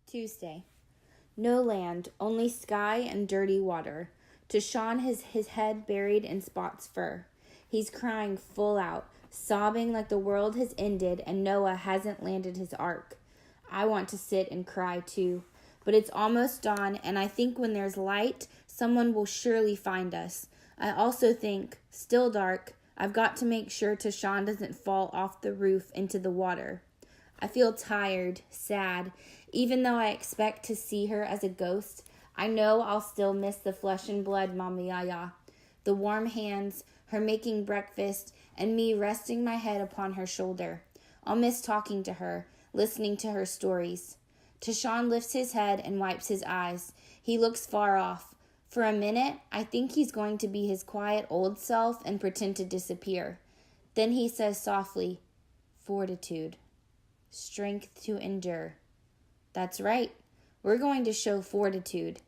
Tuesday. No land, only sky and dirty water. To Sean, his head buried in Spot's fur. He's crying full out, sobbing like the world has ended and Noah hasn't landed his ark. I want to sit and cry too, but it's almost dawn, and I think when there's light, someone will surely find us. I also think, still dark, I've got to make sure Tashawn doesn't fall off the roof into the water. I feel tired, sad. Even though I expect to see her as a ghost, I know I'll still miss the flesh and blood Mama Yaya. The warm hands, her making breakfast, and me resting my head upon her shoulder. I'll miss talking to her, listening to her stories. Tashawn lifts his head and wipes his eyes. He looks far off. For a minute, I think he's going to be his quiet old self and pretend to disappear. Then he says softly, "Fortitude. Strength to endure." That's right. We're going to show fortitude.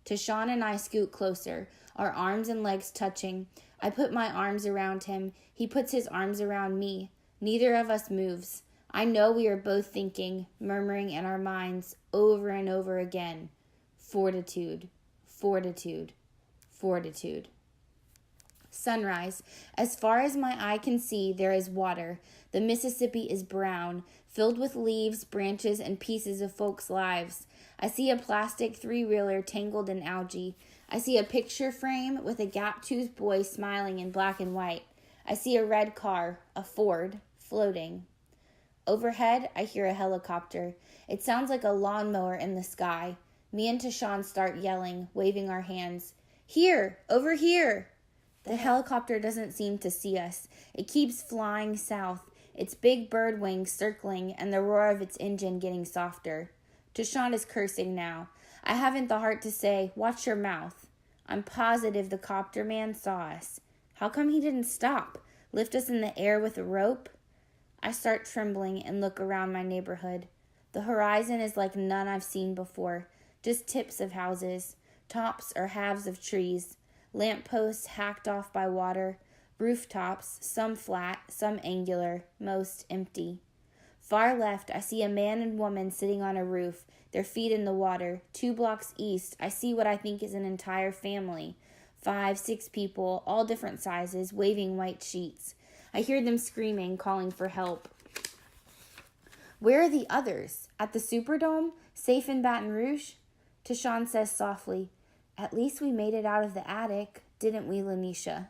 Tashawn and I scoot closer, our arms and legs touching. I put my arms around him. He puts his arms around me. Neither of us moves. I know we are both thinking, murmuring in our minds over and over again, fortitude, fortitude, fortitude. Sunrise. As far as my eye can see, there is water. The Mississippi is brown, filled with leaves, branches, and pieces of folks' lives. I see a plastic three-wheeler tangled in algae. I see a picture frame with a gap-toothed boy smiling in black and white. I see a red car, a Ford, floating. Overhead, I hear a helicopter. It sounds like a lawnmower in the sky. Me and Tashawn start yelling, waving our hands. "Here! Over here!" The helicopter doesn't seem to see us. It keeps flying south, its big bird wings circling and the roar of its engine getting softer. Tashawn is cursing now. I haven't the heart to say, "Watch your mouth." I'm positive the copter man saw us. How come he didn't stop? Lift us in the air with a rope? I start trembling and look around my neighborhood. The horizon is like none I've seen before. Just tips of houses, tops or halves of trees, lampposts hacked off by water, rooftops, some flat, some angular, most empty. Far left, I see a man and woman sitting on a roof, their feet in the water. 2 blocks east, I see what I think is an entire family. 5, 6 people, all different sizes, waving white sheets. I hear them screaming, calling for help. Where are the others? At the Superdome? Safe in Baton Rouge? Tashawn says softly, "At least we made it out of the attic, didn't we, Lanisha?"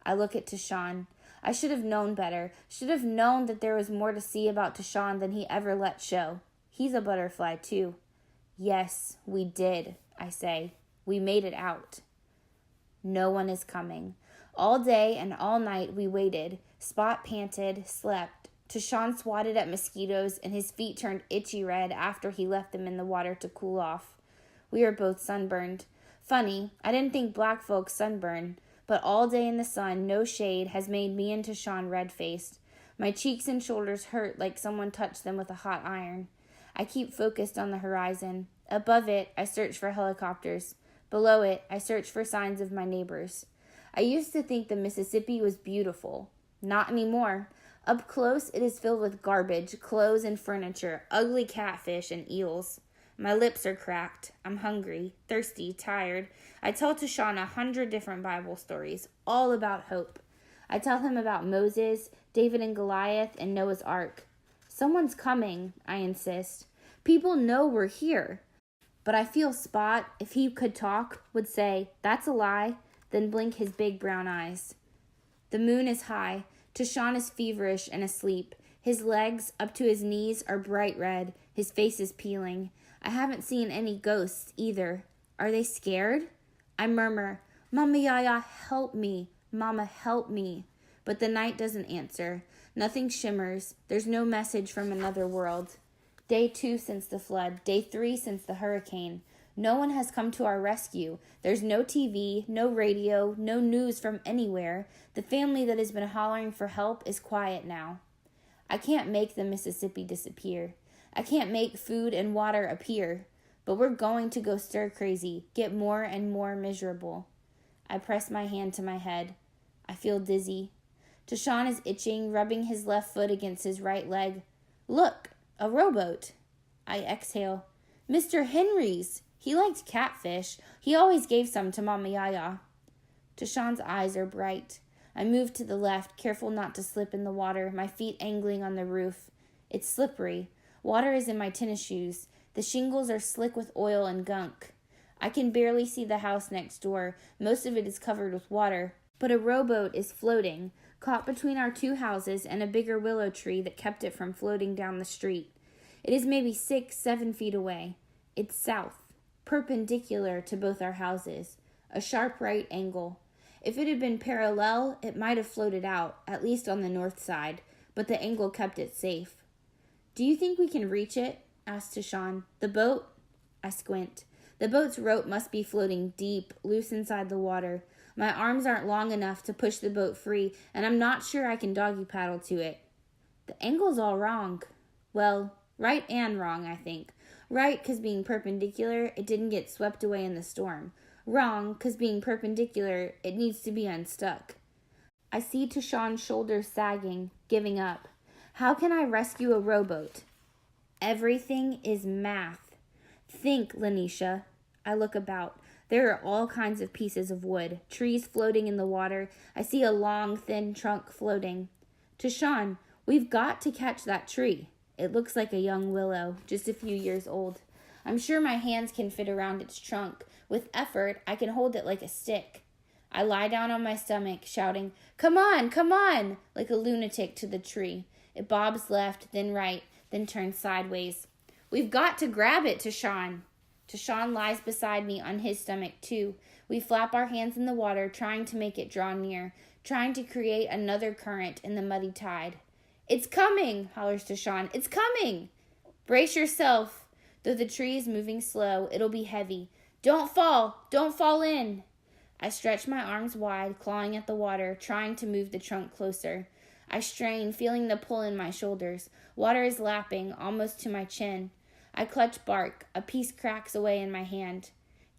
I look at Tashawn. I should have known better. Should have known that there was more to see about Tashawn than he ever let show. He's a butterfly, too. "Yes, we did," I say. "We made it out." No one is coming. All day and all night we waited. Spot panted, slept. Tashawn swatted at mosquitoes, and his feet turned itchy red after he left them in the water to cool off. We are both sunburned. Funny, I didn't think black folks sunburn, but all day in the sun, no shade, has made me and Tashawn red-faced. My cheeks and shoulders hurt like someone touched them with a hot iron. I keep focused on the horizon. Above it, I search for helicopters. Below it, I search for signs of my neighbors. I used to think the Mississippi was beautiful. Not anymore. Up close, it is filled with garbage, clothes and furniture, ugly catfish and eels. My lips are cracked. I'm hungry, thirsty, tired. I tell Tashawn 100 different Bible stories, all about hope. I tell him about Moses, David and Goliath, and Noah's Ark. "Someone's coming," I insist. "People know we're here." But I feel Spot, if he could talk, would say, "That's a lie," then blink his big brown eyes. The moon is high. Tashawn is feverish and asleep. His legs, up to his knees, are bright red. His face is peeling. I haven't seen any ghosts either. Are they scared? I murmur, "Mama Yaya, help me. Mama, help me." But the night doesn't answer. Nothing shimmers. There's no message from another world. Day 2 since the flood. Day 3 since the hurricane. No one has come to our rescue. There's no TV, no radio, no news from anywhere. The family that has been hollering for help is quiet now. I can't make the Mississippi disappear. I can't make food and water appear. But we're going to go stir crazy, get more and more miserable. I press my hand to my head. I feel dizzy. Tashawn is itching, rubbing his left foot against his right leg. "Look, a rowboat." I exhale. Mr. Henry's. He liked catfish. He always gave some to Mama Yaya. Tashawn's eyes are bright. I move to the left, careful not to slip in the water, my feet angling on the roof. It's slippery. Water is in my tennis shoes. The shingles are slick with oil and gunk. I can barely see the house next door. Most of it is covered with water. But a rowboat is floating, caught between our two houses and a bigger willow tree that kept it from floating down the street. It is maybe 6-7 feet away. It's south, perpendicular to both our houses, a sharp right angle. If it had been parallel, it might have floated out, at least on the north side, but the angle kept it safe. Do you think we can reach it? Asked Tashawn. The boat? I squint. The boat's rope must be floating deep, loose inside the water. My arms aren't long enough to push the boat free, and I'm not sure I can doggy paddle to it. The angle's all wrong. Well, right and wrong, I think. Right, 'cause being perpendicular, it didn't get swept away in the storm. Wrong, 'cause being perpendicular, it needs to be unstuck. I see Tashawn's shoulders sagging, giving up. How can I rescue a rowboat? Everything is math. Think, Lanisha. I look about. There are all kinds of pieces of wood, trees floating in the water. I see a long, thin trunk floating. Tashawn, we've got to catch that tree. It looks like a young willow, just a few years old. I'm sure my hands can fit around its trunk. With effort, I can hold it like a stick. I lie down on my stomach, shouting, come on, like a lunatic to the tree. It bobs left, then right, then turns sideways. We've got to grab it, Tashawn. Tashawn lies beside me on his stomach, too. We flap our hands in the water, trying to make it draw near, trying to create another current in the muddy tide. It's coming, hollers Tashawn. It's coming. Brace yourself. Though the tree is moving slow, it'll be heavy. Don't fall in. I stretch my arms wide, clawing at the water, trying to move the trunk closer. I strain, feeling the pull in my shoulders. Water is lapping, almost to my chin. I clutch bark. A piece cracks away in my hand.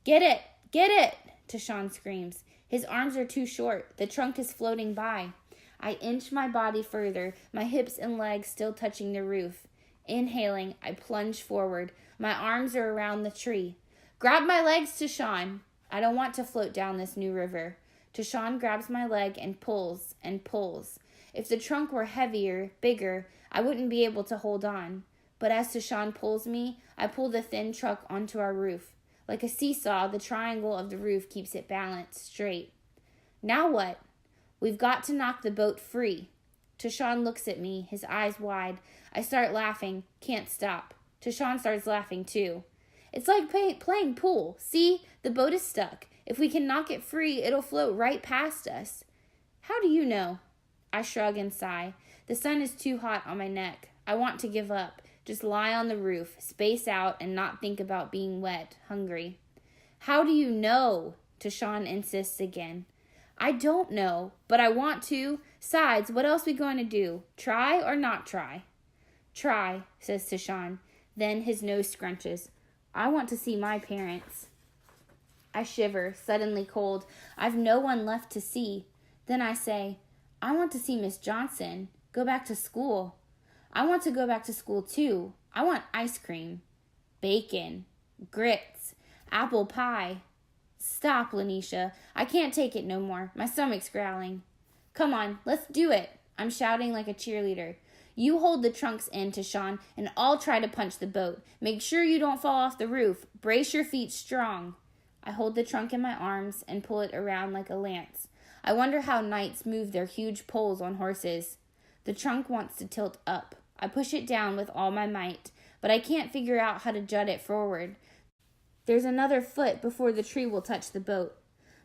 Get it, Tashawn screams. His arms are too short. The trunk is floating by. I inch my body further, my hips and legs still touching the roof. Inhaling, I plunge forward. My arms are around the tree. Grab my legs, Tashawn. I don't want to float down this new river. Tashawn grabs my leg and pulls and pulls. If the trunk were heavier, bigger, I wouldn't be able to hold on. But as Tashawn pulls me, I pull the thin truck onto our roof. Like a seesaw, the triangle of the roof keeps it balanced straight. Now what? We've got to knock the boat free. Tashawn looks at me, his eyes wide. I start laughing, can't stop. Tashawn starts laughing too. It's like playing pool. See, the boat is stuck. If we can knock it free, it'll float right past us. How do you know? I shrug and sigh. The sun is too hot on my neck. I want to give up. Just lie on the roof, space out, and not think about being wet, hungry. How do you know? Tashawn insists again. I don't know, but I want to. Sides, what else we going to do? Try or not try? Try, says Tashawn. Then his nose scrunches. I want to see my parents. I shiver, suddenly cold. I've no one left to see. Then I say, I want to see Miss Johnson. Go back to school. I want to go back to school too. I want ice cream. Bacon. Grits. Apple pie. Stop, Lanisha. I can't take it no more. My stomach's growling. Come on, let's do it. I'm shouting like a cheerleader. You hold the trunks in, Tashawn, and I'll try to punch the boat. Make sure you don't fall off the roof. Brace your feet strong. I hold the trunk in my arms and pull it around like a lance. I wonder how knights move their huge poles on horses. The trunk wants to tilt up. I push it down with all my might, but I can't figure out how to jut it forward. There's another foot before the tree will touch the boat.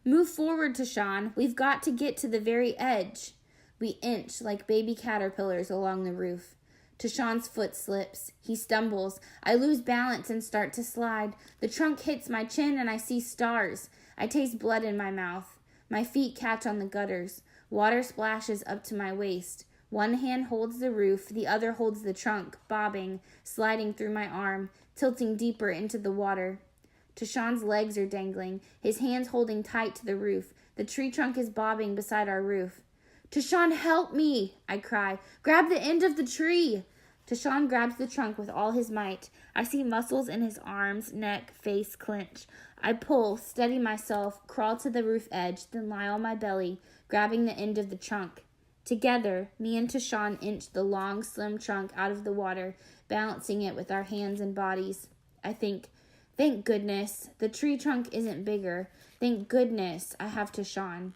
Move forward, Tashawn. We've got to get to the very edge. We inch like baby caterpillars along the roof. Tashawn's foot slips. He stumbles. I lose balance and start to slide. The trunk hits my chin and I see stars. I taste blood in my mouth. My feet catch on the gutters. Water splashes up to my waist. One hand holds the roof, the other holds the trunk, bobbing, sliding through my arm, tilting deeper into the water. Tashawn's legs are dangling, his hands holding tight to the roof. The tree trunk is bobbing beside our roof. Tashawn, help me, I cry. Grab the end of the tree. Tashawn grabs the trunk with all his might. I see muscles in his arms, neck, face clench. I pull, steady myself, crawl to the roof edge, then lie on my belly, grabbing the end of the trunk. Together, me and Tashawn inch the long, slim trunk out of the water, balancing it with our hands and bodies. I think, thank goodness, the tree trunk isn't bigger. Thank goodness I have Tashawn.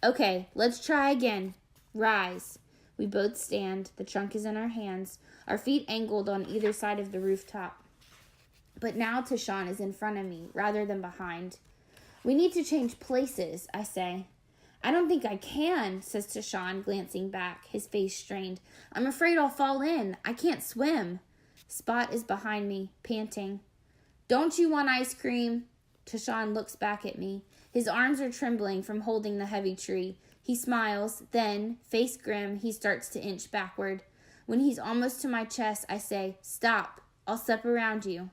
Okay, let's try again. Rise. We both stand. The trunk is in our hands, our feet angled on either side of the rooftop. But now Tashawn is in front of me, rather than behind. We need to change places, I say. I don't think I can, says Tashawn, glancing back, his face strained. I'm afraid I'll fall in. I can't swim. Spot is behind me, panting. Don't you want ice cream? Tashawn looks back at me. His arms are trembling from holding the heavy tree. He smiles, then, face grim, he starts to inch backward. When he's almost to my chest, I say, Stop. I'll step around you.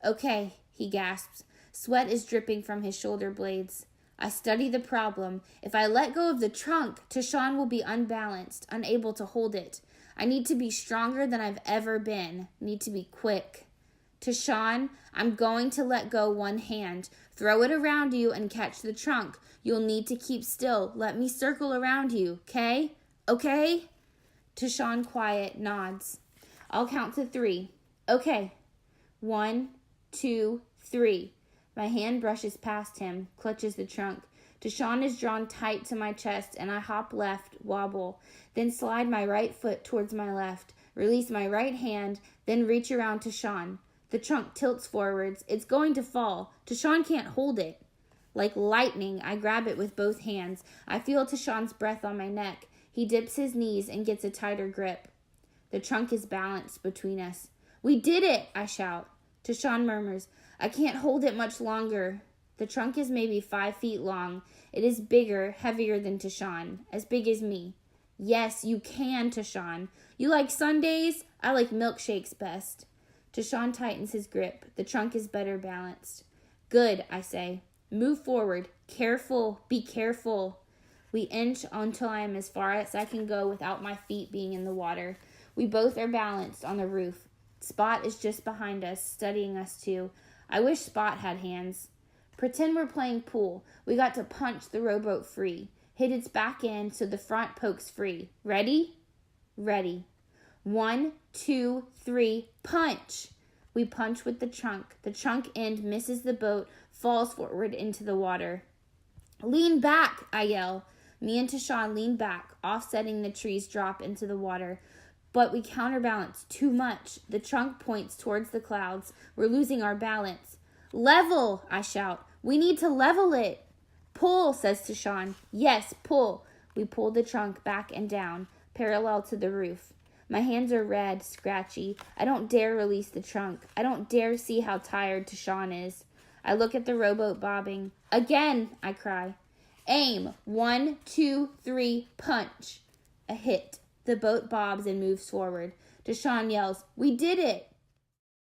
Okay, he gasps. Sweat is dripping from his shoulder blades. I study the problem. If I let go of the trunk, Tashawn will be unbalanced, unable to hold it. I need to be stronger than I've ever been. Need to be quick. Tashawn, I'm going to let go one hand. Throw it around you and catch the trunk. You'll need to keep still. Let me circle around you, okay? Okay? Tashawn, quiet, nods. I'll count to 3. Okay. 1, 2, 3. My hand brushes past him, clutches the trunk. Tashawn is drawn tight to my chest, and I hop left, wobble, then slide my right foot towards my left, release my right hand, then reach around Tashawn. The trunk tilts forwards. It's going to fall. Tashawn can't hold it. Like lightning, I grab it with both hands. I feel Tashawn's breath on my neck. He dips his knees and gets a tighter grip. The trunk is balanced between us. We did it, I shout. Tashawn murmurs, I can't hold it much longer. The trunk is maybe 5 feet long. It is bigger, heavier than Tashawn, as big as me. Yes, you can, Tashawn. You like sundaes? I like milkshakes best. Tashawn tightens his grip. The trunk is better balanced. Good, I say. Move forward. Careful. Be careful. We inch until I am as far as I can go without my feet being in the water. We both are balanced on the roof. Spot is just behind us, studying us too. I wish Spot had hands. Pretend we're playing pool. We got to punch the rowboat free. Hit its back end so the front pokes free. Ready? Ready. 1, 2, 3, punch! We punch with the trunk. The trunk end misses the boat, falls forward into the water. Lean back, I yell. Me and Tashawn lean back, offsetting the tree's drop into the water. But we counterbalance too much. The trunk points towards the clouds. We're losing our balance. Level, I shout. We need to level it. Pull, says Tashawn. Yes, pull. We pull the trunk back and down, parallel to the roof. My hands are red, scratchy. I don't dare release the trunk. I don't dare see how tired Tashawn is. I look at the rowboat bobbing. Again, I cry. Aim. 1, 2, 3, punch. A hit. The boat bobs and moves forward. Tashawn yells, We did it!